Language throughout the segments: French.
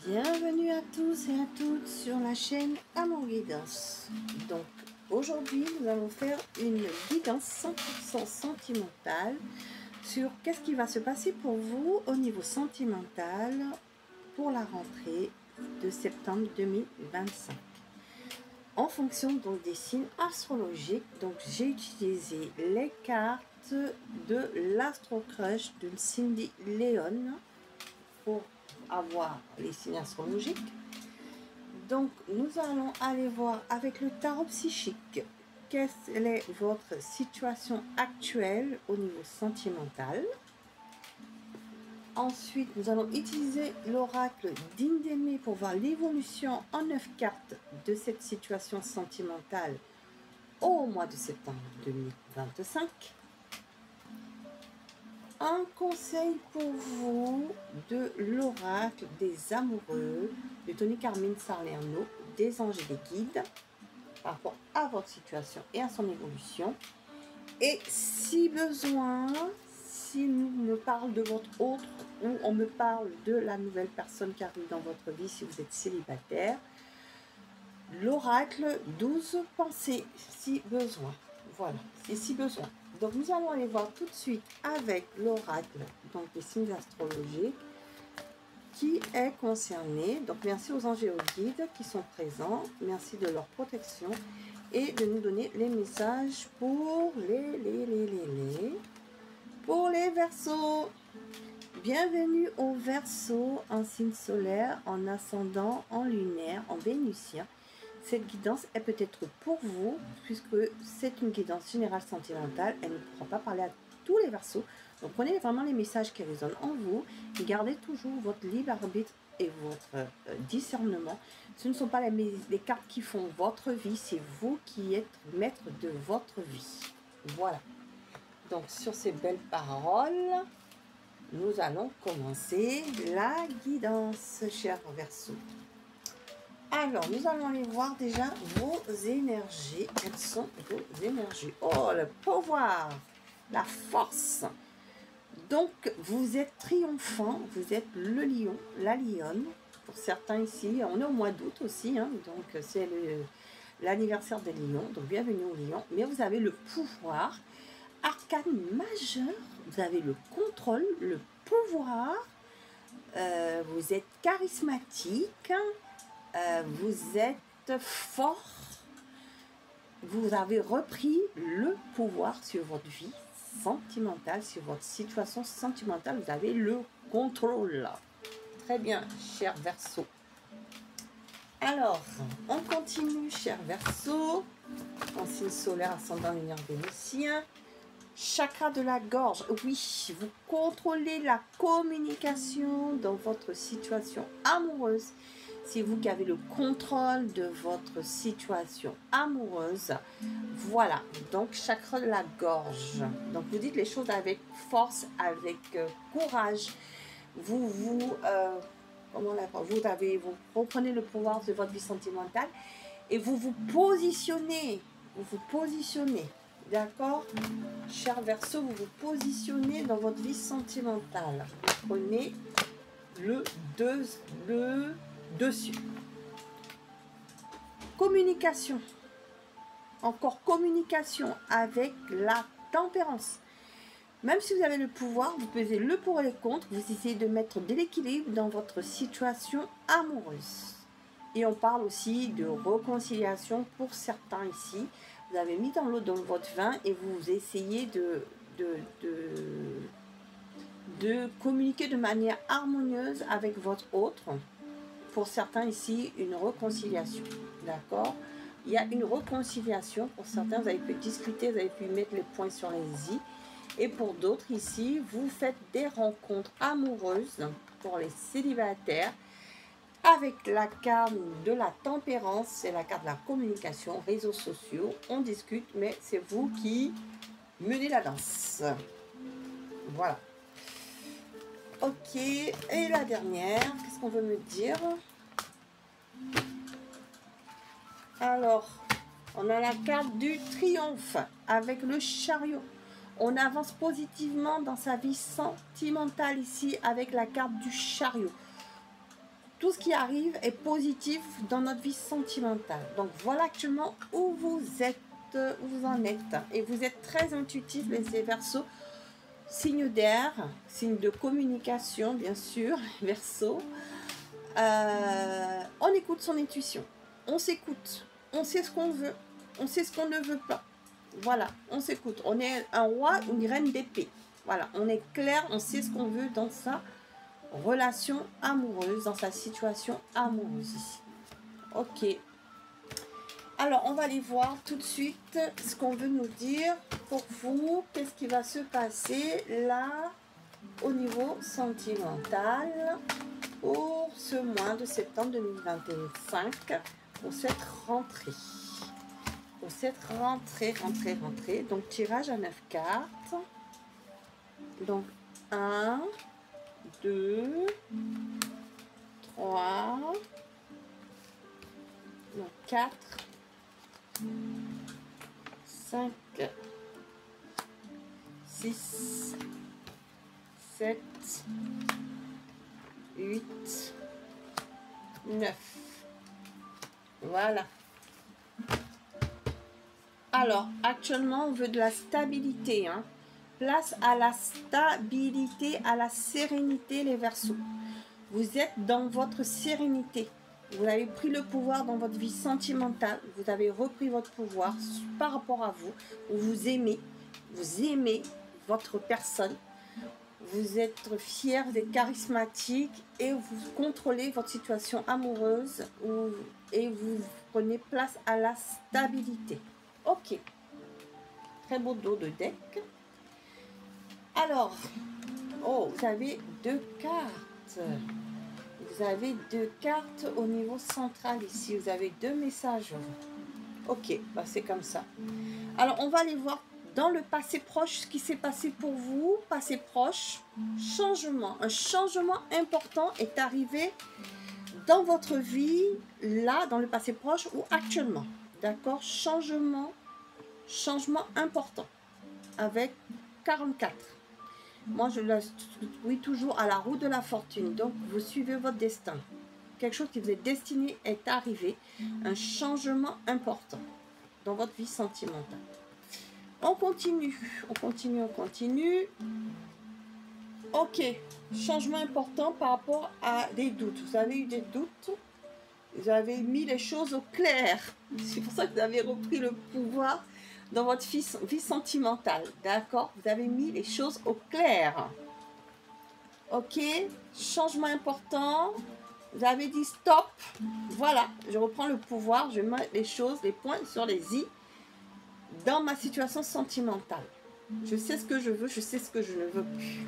Bienvenue à tous et à toutes sur la chaîne Amour Guidance. Donc aujourd'hui nous allons faire une guidance 100% sentimentale sur qu'est-ce qui va se passer pour vous au niveau sentimental pour la rentrée de septembre 2025. En fonction donc des signes astrologiques, donc j'ai utilisé les cartes de l'Astro Crush de Cindy Leon pour avoir les signes astrologiques. Donc nous allons aller voir avec le tarot psychique quelle est votre situation actuelle au niveau sentimental. Ensuite nous allons utiliser l'oracle d'Indémé pour voir l'évolution en 9 cartes de cette situation sentimentale au mois de septembre 2025. Un conseil pour vous de l'oracle des amoureux de Tony Carmine Salerno, des anges et des guides par rapport à votre situation et à son évolution. Et si besoin, si on me parle de votre autre ou on me parle de la nouvelle personne qui arrive dans votre vie si vous êtes célibataire, l'oracle 12 pensées si besoin. Voilà, c'est si besoin. Donc nous allons aller voir tout de suite avec l'oracle, donc les signes astrologiques, qui est concerné. Donc merci aux anges et aux guides qui sont présents. Merci de leur protection et de nous donner les messages pour pour les Verseaux. Bienvenue aux Verseaux en signe solaire, en ascendant, en lunaire, en vénusien. Cette guidance est peut-être pour vous, puisque c'est une guidance générale sentimentale. Elle ne pourra pas parler à tous les Verseaux. Donc prenez vraiment les messages qui résonnent en vous et gardez toujours votre libre arbitre et votre discernement. Ce ne sont pas les cartes qui font votre vie, c'est vous qui êtes maître de votre vie. Voilà. Donc sur ces belles paroles, nous allons commencer la guidance, chers Verseaux. Alors, nous allons aller voir déjà vos énergies. Quelles sont vos énergies? Oh, le pouvoir, la force. Donc, vous êtes triomphant, vous êtes le lion, la lionne. Pour certains ici, on est au mois d'août aussi, hein, donc c'est l'anniversaire des lions. Donc, bienvenue aux lions. Mais vous avez le pouvoir, arcane majeur, vous avez le contrôle, le pouvoir. Vous êtes charismatique. Vous êtes fort, vous avez repris le pouvoir sur votre vie sentimentale, sur votre situation sentimentale, vous avez le contrôle. Très bien, cher Verseau. Alors, on continue, cher Verseau, en signe solaire, ascendant lunaire vénusien. Chakra de la gorge, oui, vous contrôlez la communication dans votre situation amoureuse. C'est vous qui avez le contrôle de votre situation amoureuse. Voilà, donc chakra de la gorge. Donc vous dites les choses avec force, avec courage. Vous reprenez le pouvoir de votre vie sentimentale et vous vous positionnez. D'accord, cher Verseau, vous vous positionnez dans votre vie sentimentale. Vous prenez le dessus. Communication. Encore communication avec la tempérance. Même si vous avez le pouvoir, vous pesez le pour et le contre, vous essayez de mettre de l'équilibre dans votre situation amoureuse. Et on parle aussi de réconciliation pour certains ici. Vous avez mis dans l'eau dans votre vin et vous essayez de communiquer de manière harmonieuse avec votre autre. Pour certains ici, une réconciliation. D'accord? Il y a une réconciliation. Pour certains, vous avez pu discuter, vous avez pu mettre les points sur les i. Et pour d'autres ici, vous faites des rencontres amoureuses pour les célibataires avec la carte de la tempérance, c'est la carte de la communication, réseaux sociaux, on discute, mais c'est vous qui menez la danse. Voilà. Ok, et la dernière, qu'est-ce qu'on veut me dire? Alors, on a la carte du triomphe avec le chariot. On avance positivement dans sa vie sentimentale ici avec la carte du chariot. tout ce qui arrive est positif dans notre vie sentimentale. Donc voilà actuellement où vous êtes, où vous en êtes. Et vous êtes très intuitif, les Verseaux. Signe d'air, signe de communication, bien sûr, Verseau. On écoute son intuition. On s'écoute. On sait ce qu'on veut. On sait ce qu'on ne veut pas. Voilà, on s'écoute. On est un roi ou une reine d'épée. Voilà, on est clair, on sait ce qu'on veut dans sa relation amoureuse, dans sa situation amoureuse ici. Ok. Alors, on va aller voir tout de suite ce qu'on veut nous dire pour vous. Qu'est-ce qui va se passer là, au niveau sentimental, pour ce mois de septembre 2025, pour cette rentrée. Pour cette rentrée. Donc, tirage à 9 cartes. Donc, 1, 2, 3, donc 4, 5, 6, 7, 8, 9. Voilà. Alors, actuellement, on veut de la stabilité, hein. Place à la stabilité, à la sérénité, les Verseaux. Vous êtes dans votre sérénité. Vous avez pris le pouvoir dans votre vie sentimentale. Vous avez repris votre pouvoir par rapport à vous. Vous aimez votre personne. Vous êtes fier, vous êtes charismatique et vous contrôlez votre situation amoureuse et vous prenez place à la stabilité. Ok. Très beau dos de deck. Alors, oh, vous avez 2 cartes. Vous avez 2 cartes au niveau central ici. Vous avez 2 messages. Ok, bah c'est comme ça. Alors, on va aller voir dans le passé proche ce qui s'est passé pour vous. Passé proche, changement. Un changement important est arrivé dans votre vie, là, dans le passé proche ou actuellement. D'accord? Changement important avec 44. Moi, je oui toujours à la roue de la fortune. Donc, vous suivez votre destin. Quelque chose qui vous est destiné est arrivé. Un changement important dans votre vie sentimentale. On continue. Ok. Changement important par rapport à des doutes. Vous avez eu des doutes. Vous avez mis les choses au clair. C'est pour ça que vous avez repris le pouvoir dans votre vie sentimentale, d'accord? Vous avez mis les choses au clair. Ok, changement important. Vous avez dit stop. Voilà, je reprends le pouvoir. Je mets les choses, les points sur les i dans ma situation sentimentale. Je sais ce que je veux, je sais ce que je ne veux plus.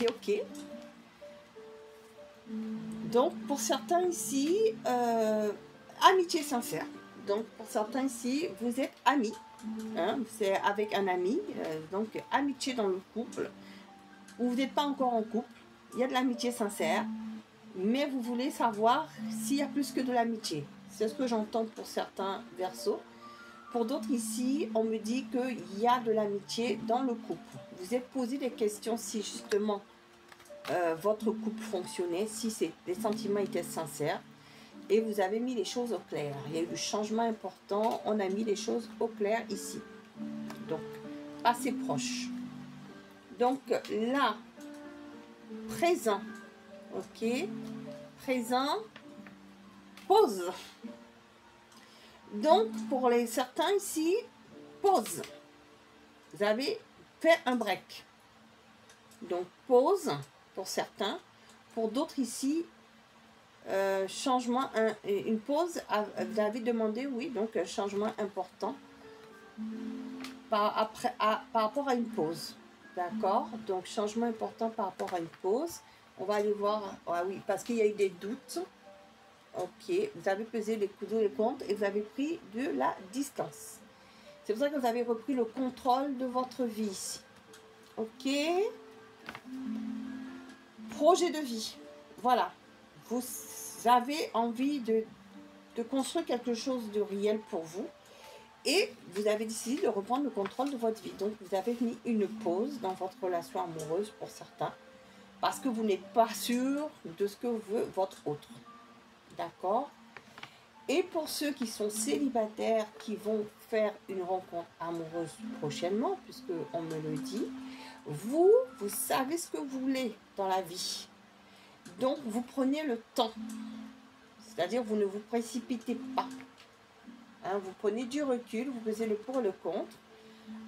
Ok. Donc, pour certains ici, amitié sincère. Donc, pour certains ici, vous êtes amis. Hein, c'est avec un ami. Donc, amitié dans le couple. Ou vous n'êtes pas encore en couple. Il y a de l'amitié sincère. Mais vous voulez savoir s'il y a plus que de l'amitié. C'est ce que j'entends pour certains Verseaux. Pour d'autres ici, on me dit qu'il y a de l'amitié dans le couple. Vous êtes posé des questions si justement votre couple fonctionnait, si les sentiments étaient sincères. Et vous avez mis les choses au clair. Il y a eu du changement important. On a mis les choses au clair ici. Donc, assez proche. Donc, là, présent. Ok. Présent. Pause. Donc, pour les certains ici, pause. Vous avez fait un break. Donc, pause pour certains. Pour d'autres ici, changement, une pause, vous avez demandé, oui, donc un changement important par rapport à une pause. D'accord? Donc, changement important par rapport à une pause. On va aller voir, ah oui, parce qu'il y a eu des doutes. Ok, vous avez pesé les coups et les comptes et vous avez pris de la distance. C'est pour ça que vous avez repris le contrôle de votre vie ici. Ok? Projet de vie. Voilà. Vous avez envie de construire quelque chose de réel pour vous et vous avez décidé de reprendre le contrôle de votre vie. Donc, vous avez mis une pause dans votre relation amoureuse pour certains. parce que vous n'êtes pas sûr de ce que veut votre autre. D'accord? Et pour ceux qui sont célibataires, qui vont faire une rencontre amoureuse prochainement, puisque on me le dit, vous savez ce que vous voulez dans la vie. Donc, vous prenez le temps. C'est-à-dire, vous ne vous précipitez pas. Hein, vous prenez du recul, vous pesez le pour et le contre,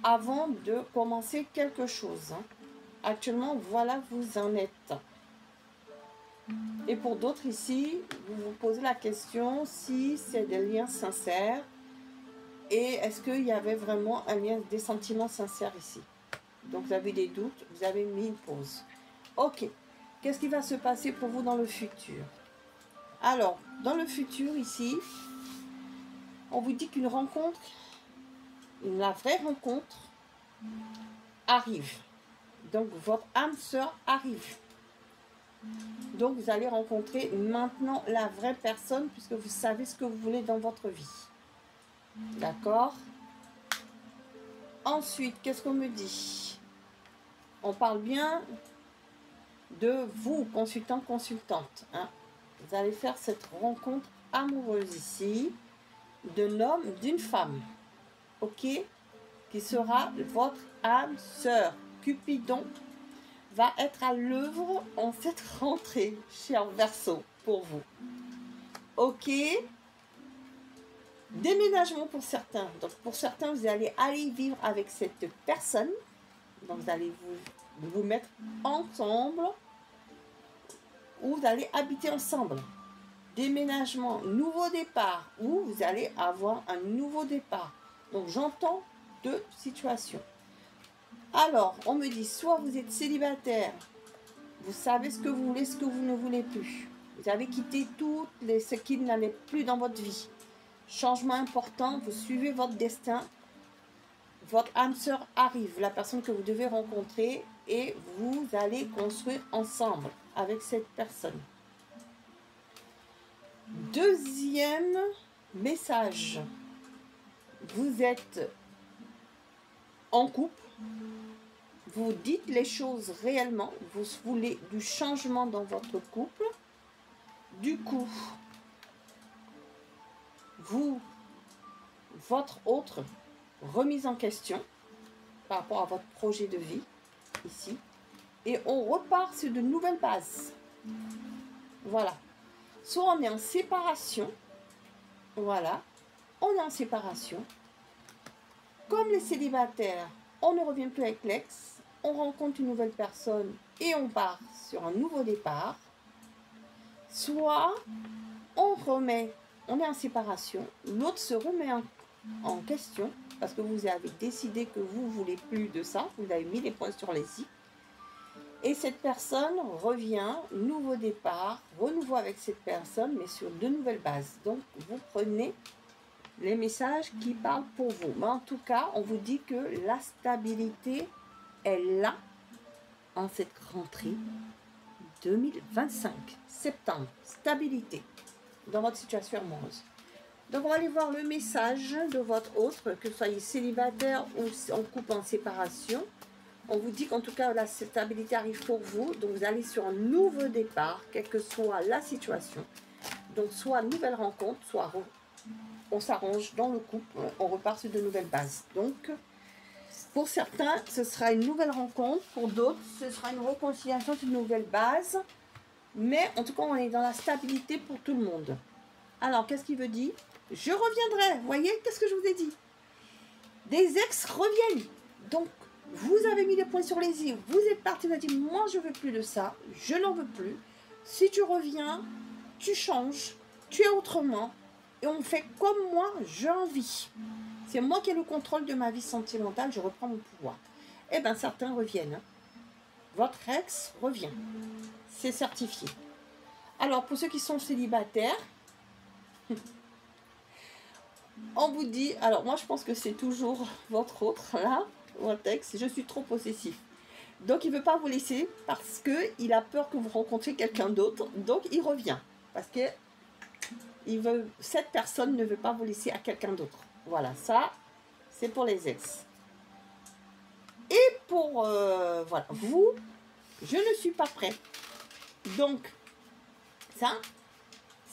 avant de commencer quelque chose. Hein. Actuellement, voilà, vous en êtes. Et pour d'autres ici, vous vous posez la question si c'est des liens sincères et est-ce qu'il y avait vraiment un lien, des sentiments sincères ici. Donc vous avez des doutes, vous avez mis une pause. Ok, qu'est-ce qui va se passer pour vous dans le futur? Alors, dans le futur ici, on vous dit qu'une rencontre, la vraie rencontre arrive. Donc votre âme sœur arrive. Donc, vous allez rencontrer maintenant la vraie personne puisque vous savez ce que vous voulez dans votre vie. D'accord? Ensuite, qu'est-ce qu'on me dit? On parle bien de vous, consultant, consultante. Hein? Vous allez faire cette rencontre amoureuse ici d'un homme, d'une femme. Ok? Qui sera votre âme sœur. Cupidon va être à l'œuvre en cette rentrée, cher Verseau, pour vous. Ok. Déménagement pour certains. Donc, pour certains, vous allez aller vivre avec cette personne. Donc, vous allez vous mettre ensemble ou vous allez habiter ensemble. Déménagement, nouveau départ, ou vous allez avoir un nouveau départ. Donc, j'entends deux situations. Alors, on me dit, soit vous êtes célibataire, vous savez ce que vous voulez, ce que vous ne voulez plus. Vous avez quitté ce qui n'allait plus dans votre vie. Changement important, vous suivez votre destin. Votre âme sœur arrive, la personne que vous devez rencontrer, et vous allez construire ensemble avec cette personne. Deuxième message. Vous êtes en couple. Vous dites les choses réellement, vous voulez du changement dans votre couple. Du coup, votre autre remise en question par rapport à votre projet de vie, ici. Et on repart sur de nouvelles bases. Voilà. Soit on est en séparation, voilà, on est en séparation. Comme les célibataires, on ne revient plus avec l'ex, on rencontre une nouvelle personne et on part sur un nouveau départ. Soit on est en séparation, l'autre se remet en question parce que vous avez décidé que vous ne voulez plus de ça, vous avez mis les points sur les i. Et cette personne revient, nouveau départ, renouveau avec cette personne, mais sur de nouvelles bases. Donc, vous prenez les messages qui parlent pour vous. Mais en tout cas, on vous dit que la stabilité est là en cette rentrée 2025, septembre. Stabilité dans votre situation amoureuse. Donc, on va aller voir le message de votre autre, que vous soyez célibataire ou en couple en séparation. On vous dit qu'en tout cas, la stabilité arrive pour vous. Donc, vous allez sur un nouveau départ, quelle que soit la situation. Donc, soit nouvelle rencontre, soit on s'arrange dans le couple, on repart sur de nouvelles bases. Donc, pour certains, ce sera une nouvelle rencontre. Pour d'autres, ce sera une réconciliation sur de nouvelles bases. Mais en tout cas, on est dans la stabilité pour tout le monde. Alors, qu'est-ce qu'il veut dire? Je reviendrai. Vous voyez, qu'est-ce que je vous ai dit? Des ex reviennent. Donc, vous avez mis les points sur les i, vous êtes parti, vous avez dit, moi je ne veux plus de ça, je n'en veux plus. Si tu reviens, tu changes, tu es autrement, et on fait comme moi, j'ai envie. C'est moi qui ai le contrôle de ma vie sentimentale, je reprends mon pouvoir. Eh bien, certains reviennent. Hein. Votre ex revient. C'est certifié. Alors, pour ceux qui sont célibataires, on vous dit, alors moi je pense que c'est toujours votre autre, là, votre ex, je suis trop possessif. Donc il ne veut pas vous laisser parce qu'il a peur que vous rencontriez quelqu'un d'autre. Donc il revient. Parce que cette personne ne veut pas vous laisser à quelqu'un d'autre. Voilà, ça, c'est pour les ex. Et pour voilà, vous, Je ne suis pas prêt. Donc, ça,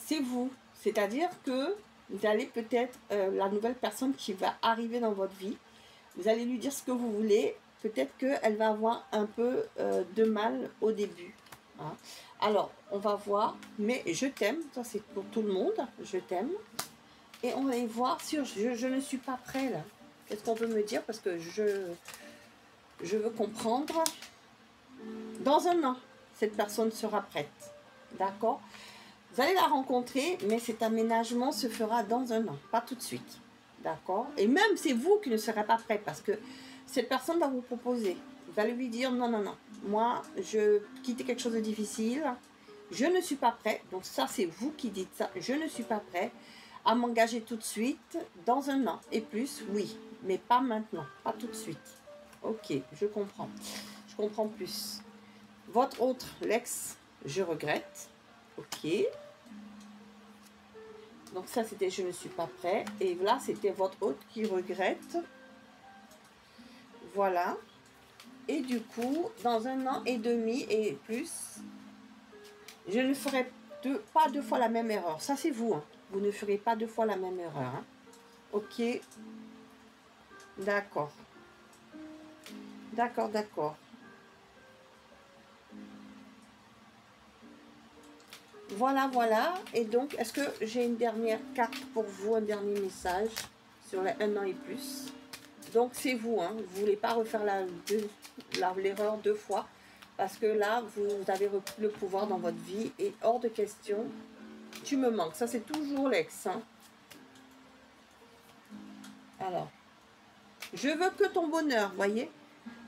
c'est vous. C'est-à-dire que vous allez peut-être, la nouvelle personne qui va arriver dans votre vie, vous allez lui dire ce que vous voulez. Peut-être qu'elle va avoir un peu de mal au début. Hein. Alors, on va voir. Mais je t'aime. Ça, c'est pour tout le monde. Je t'aime. Et on va y voir sur je ne suis pas prêt là. Qu'est-ce qu'on peut me dire? Parce que je veux comprendre. Dans un an, cette personne sera prête. D'accord? Vous allez la rencontrer, mais cet aménagement se fera dans un an, pas tout de suite. D'accord? Et même c'est vous qui ne serez pas prêt parce que cette personne va vous proposer. Vous allez lui dire non, non, non. Moi, je quitte quelque chose de difficile. Je ne suis pas prêt. Donc ça, c'est vous qui dites ça. Je ne suis pas prêt à m'engager tout de suite dans un an. Et plus, oui. Mais pas maintenant. Pas tout de suite. Ok, je comprends. Je comprends plus. Votre autre, l'ex, je regrette. Ok. Donc ça, c'était je ne suis pas prêt. Et là, c'était votre hôte qui regrette. Voilà. Et du coup, dans un an et demi et plus, je ne ferai pas deux fois la même erreur. Ça, c'est vous. Hein. Vous ne ferez pas deux fois la même erreur. Hein. Ok. D'accord. D'accord, d'accord. Voilà, voilà. Et donc, est-ce que j'ai une dernière carte pour vous, un dernier message sur les 1 an et plus? Donc, c'est vous, hein. Vous ne voulez pas refaire l'erreur deux fois. Parce que là, vous avez repris le pouvoir dans votre vie. Et hors de question, tu me manques. Ça, c'est toujours l'ex. Hein. Alors, je veux que ton bonheur, voyez.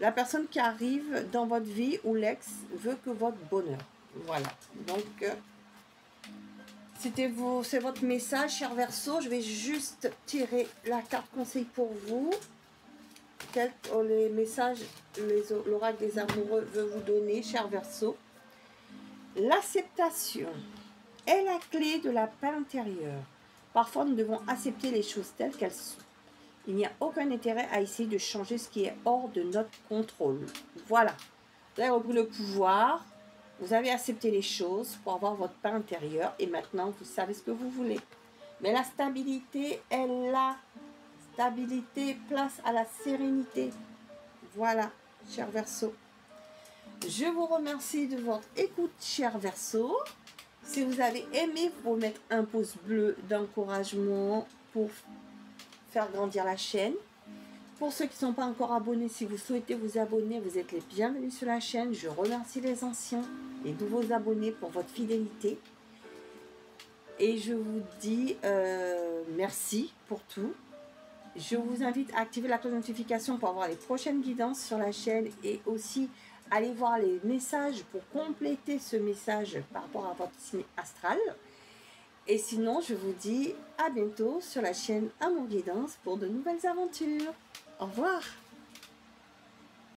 La personne qui arrive dans votre vie ou l'ex veut que votre bonheur. Voilà. Donc... c'est votre message, cher Verseau. Je vais juste tirer la carte conseil pour vous. Quels les messages l'oracle des amoureux veut vous donner, cher Verseau? L'acceptation est la clé de la paix intérieure. Parfois, nous devons accepter les choses telles qu'elles sont. Il n'y a aucun intérêt à essayer de changer ce qui est hors de notre contrôle. Voilà. Vous avez repris le pouvoir. Vous avez accepté les choses pour avoir votre paix intérieure et maintenant vous savez ce que vous voulez. Mais la stabilité est là. Stabilité, place à la sérénité. Voilà, cher Verseau. Je vous remercie de votre écoute, cher Verseau. Si vous avez aimé, vous pouvez mettre un pouce bleu d'encouragement pour faire grandir la chaîne. Pour ceux qui ne sont pas encore abonnés, si vous souhaitez vous abonner, vous êtes les bienvenus sur la chaîne. Je remercie les anciens et nouveaux abonnés pour votre fidélité. Et je vous dis merci pour tout. Je vous invite à activer la cloche de notification pour avoir les prochaines guidances sur la chaîne et aussi aller voir les messages pour compléter ce message par rapport à votre signe astral. Et sinon, je vous dis à bientôt sur la chaîne Amour Guidance pour de nouvelles aventures. Au revoir.